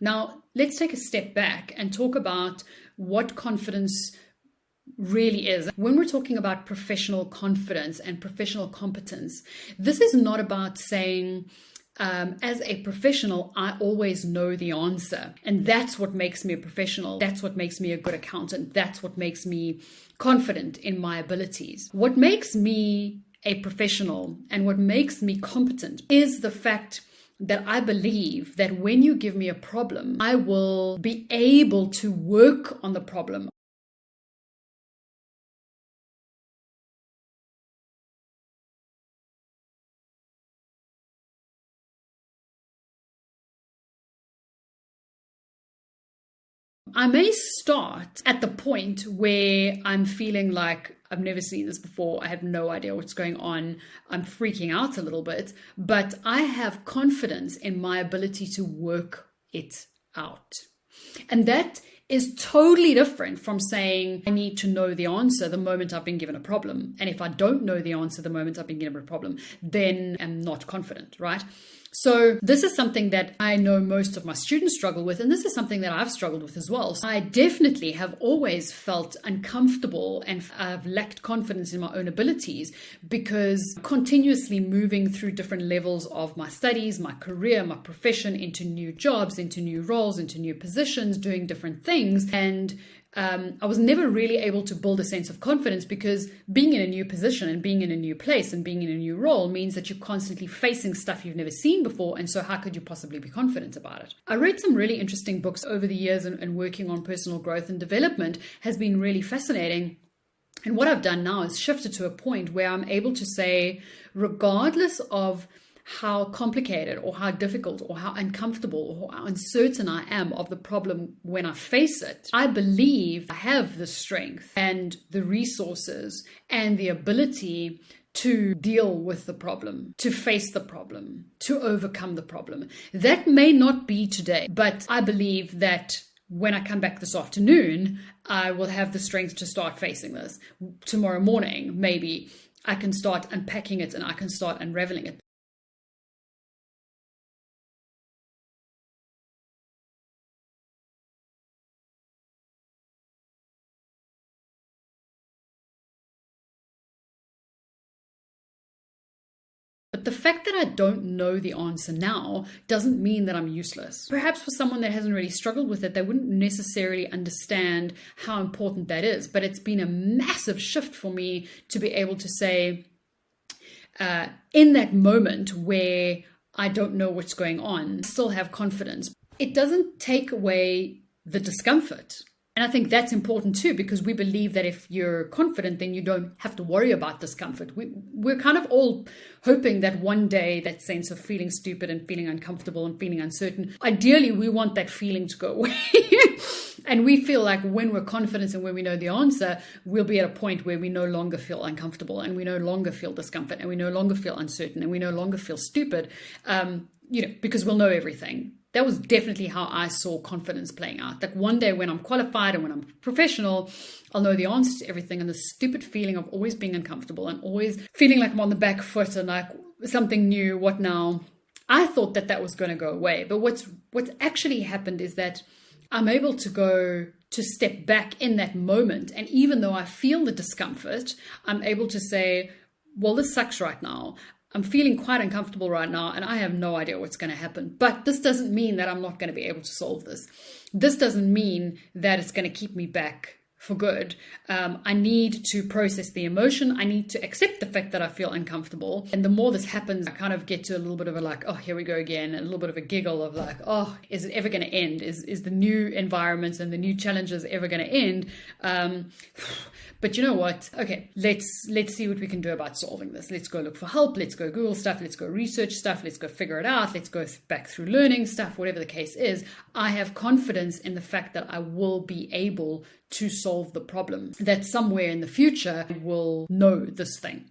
Now, let's take a step back and talk about what confidence really is. When we're talking about professional confidence and professional competence, this is not about saying, as a professional, I always know the answer. And that's what makes me a professional. That's what makes me a good accountant. That's what makes me confident in my abilities. What makes me a professional and what makes me competent is the fact that I believe that when you give me a problem, I will be able to work on the problem. I may start at the point where I'm feeling like I've never seen this before. I have no idea what's going on. I'm freaking out a little bit, but I have confidence in my ability to work it out. And that is totally different from saying I need to know the answer the moment I've been given a problem. And if I don't know the answer the moment I've been given a problem, then I'm not confident, right? So this is something that I know most of my students struggle with, and this is something that I've struggled with as well. So I definitely have always felt uncomfortable and I've lacked confidence in my own abilities because continuously moving through different levels of my studies, my career, my profession, into new jobs, into new roles, into new positions, doing different things. And I was never really able to build a sense of confidence because being in a new position and being in a new place and being in a new role means that you're constantly facing stuff you've never seen before. And so how could you possibly be confident about it? I read some really interesting books over the years and working on personal growth and development has been really fascinating. And what I've done now is shifted to a point where I'm able to say, regardless of how complicated or how difficult or how uncomfortable or how uncertain I am of the problem when I face it, I believe I have the strength and the resources and the ability to deal with the problem, to face the problem, to overcome the problem. That may not be today, but I believe that when I come back this afternoon, I will have the strength to start facing this. Tomorrow morning, maybe I can start unpacking it and I can start unraveling it. But the fact that I don't know the answer now doesn't mean that I'm useless. Perhaps for someone that hasn't really struggled with it, they wouldn't necessarily understand how important that is. But it's been a massive shift for me to be able to say, in that moment where I don't know what's going on, I still have confidence. It doesn't take away the discomfort. And I think that's important too, because we believe that if you're confident, then you don't have to worry about discomfort. We're kind of all hoping that one day that sense of feeling stupid and feeling uncomfortable and feeling uncertain, ideally we want that feeling to go away. And we feel like when we're confident and when we know the answer, we'll be at a point where we no longer feel uncomfortable and we no longer feel discomfort and we no longer feel uncertain and we no longer feel stupid, because we'll know everything. That was definitely how I saw confidence playing out. Like one day when I'm qualified and when I'm professional, I'll know the answers to everything. And the stupid feeling of always being uncomfortable and always feeling like I'm on the back foot and like something new, what now? I thought that was going to go away. But what's actually happened is that I'm able to step back in that moment. And even though I feel the discomfort, I'm able to say, well, this sucks right now. I'm feeling quite uncomfortable right now and I have no idea what's going to happen. But this doesn't mean that I'm not going to be able to solve this. This doesn't mean that it's going to keep me back for good. I need to process the emotion. I need to accept the fact that I feel uncomfortable. And the more this happens, I kind of get to a little bit of a like, oh, here we go again. And a little bit of a giggle of like, oh, is it ever going to end? Is the new environments and the new challenges ever going to end? But you know what? Okay, let's see what we can do about solving this. Let's go look for help. Let's go Google stuff. Let's go research stuff. Let's go figure it out. Let's go back through learning stuff, whatever the case is. I have confidence in the fact that I will be able to solve the problem, that somewhere in the future I will know this thing.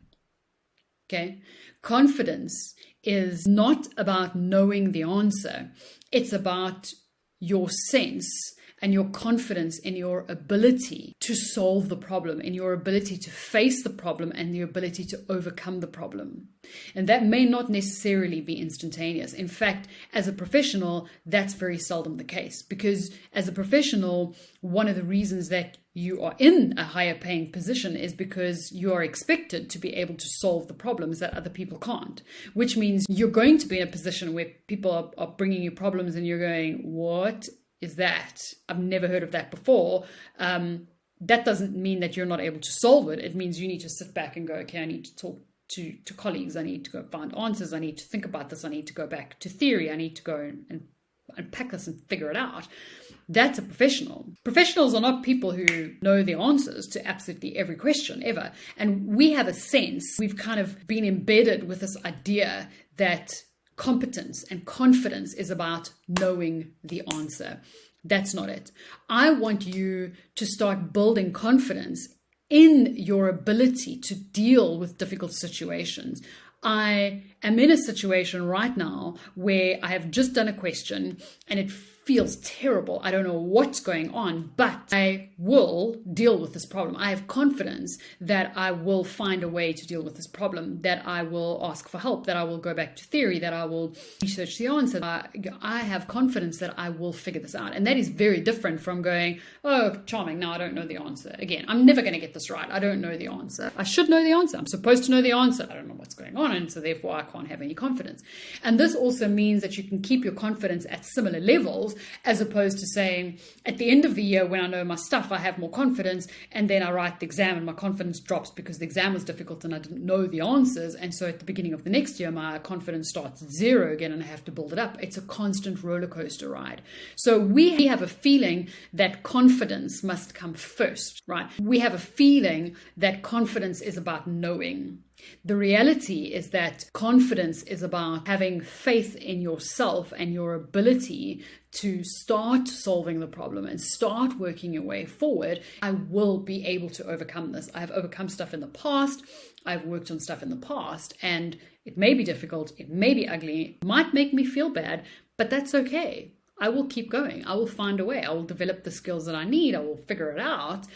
Okay? Confidence is not about knowing the answer. It's about your sense and your confidence in your ability to solve the problem, in your ability to face the problem, and the ability to overcome the problem. And that may not necessarily be instantaneous. In fact, as a professional, that's very seldom the case, because as a professional, one of the reasons that you are in a higher paying position is because you are expected to be able to solve the problems that other people can't, which means you're going to be in a position where people are bringing you problems and you're going, what is that? I've never heard of that before. That doesn't mean that you're not able to solve it. It means you need to sit back and go, okay, I need to talk to colleagues. I need to go find answers. I need to think about this. I need to go back to theory. I need to go and unpack this and figure it out. That's a professional. Professionals are not people who know the answers to absolutely every question ever. And we have a sense, we've kind of been embedded with this idea that competence and confidence is about knowing the answer. That's not it. I want you to start building confidence in your ability to deal with difficult situations. I am in a situation right now where I have just done a question and it feels terrible. I don't know what's going on, but I will deal with this problem. I have confidence that I will find a way to deal with this problem, that I will ask for help, that I will go back to theory, that I will research the answer. I have confidence that I will figure this out. And that is very different from going, oh, charming, now I don't know the answer. Again, I'm never going to get this right. I don't know the answer. I should know the answer. I'm supposed to know the answer. I don't know what's going on, and so therefore I can't have any confidence. And this also means that you can keep your confidence at similar levels, as opposed to saying, at the end of the year when I know my stuff, I have more confidence, and then I write the exam and my confidence drops because the exam was difficult and I didn't know the answers. And so at the beginning of the next year, my confidence starts at zero again and I have to build it up. It's a constant roller coaster ride. So we have a feeling that confidence must come first, right? We have a feeling that confidence is about knowing. The reality is that confidence is about having faith in yourself and your ability to start solving the problem and start working your way forward. I will be able to overcome this. I have overcome stuff in the past. I've worked on stuff in the past, and it may be difficult. It may be ugly. It might make me feel bad, but that's okay. I will keep going. I will find a way. I will develop the skills that I need. I will figure it out.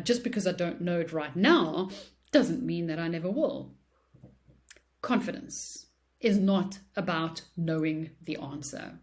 Just because I don't know it right now doesn't mean that I never will. Confidence is not about knowing the answer.